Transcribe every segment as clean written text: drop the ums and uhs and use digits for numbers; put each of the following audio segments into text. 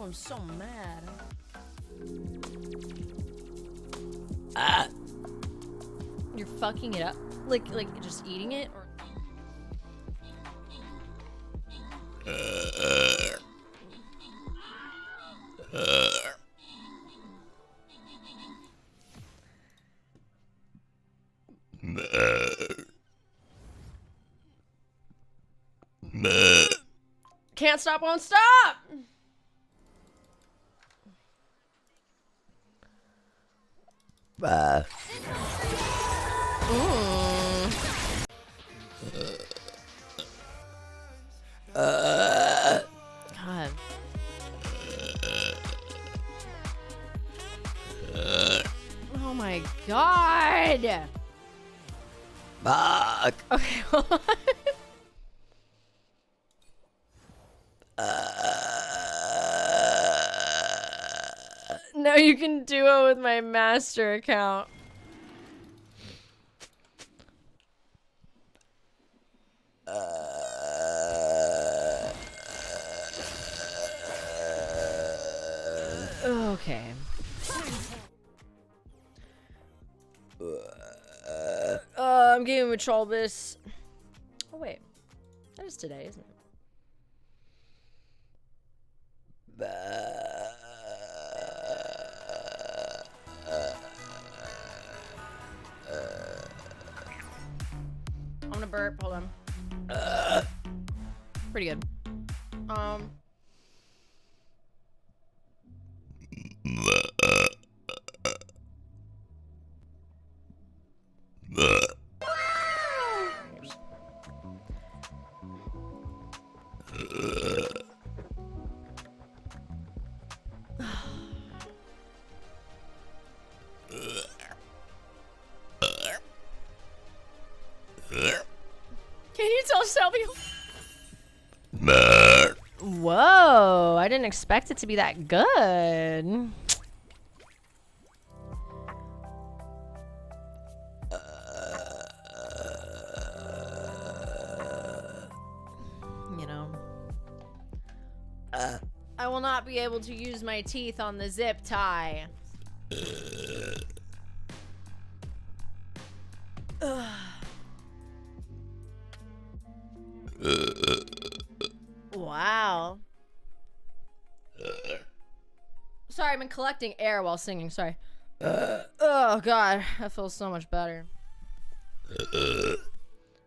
I'm so mad. You're fucking it up? Like just eating it? Or... Can't stop, won't stop! God. Oh my God! Fuck. Okay, hold on. No, you can do it with my master account. Okay. I'm getting with Trollbus. Oh wait, that is today, isn't it? I'm gonna burp. Hold on. Pretty good. Can you tell Shelby? Whoa, I didn't expect it to be that good. You know. I will not be able to use my teeth on the zip tie. Wow. Sorry, I've been collecting air while singing. Sorry. Oh God, that feels so much better.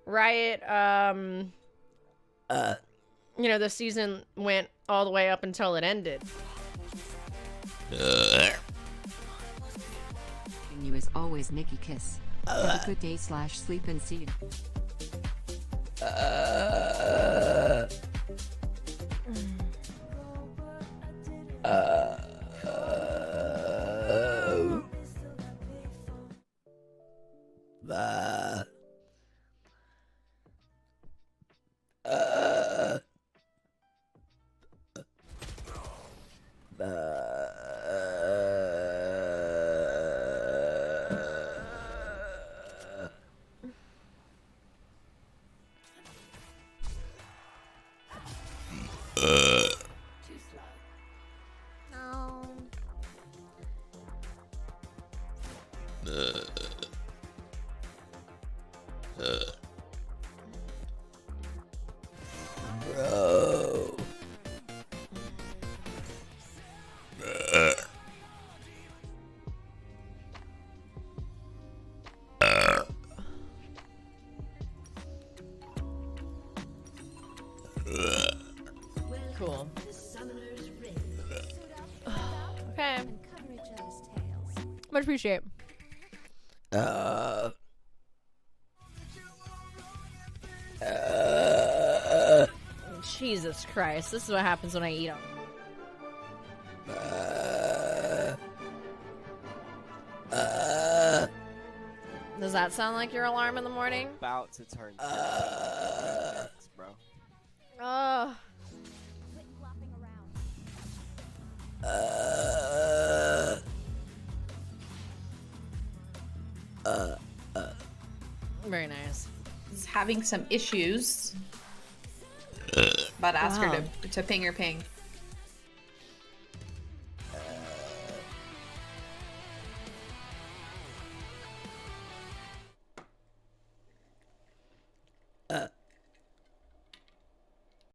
Riot, you know, the season went all the way up until it ended. You as always, Nicki Kiss. Have a good day / sleep and see you. Cool. Okay. Much appreciate. Jesus Christ, this is what happens when I eat them. Does that sound like your alarm in the morning? About to turn. Bro. Oh. Very nice. Is having some issues. But ask her to ping her ping.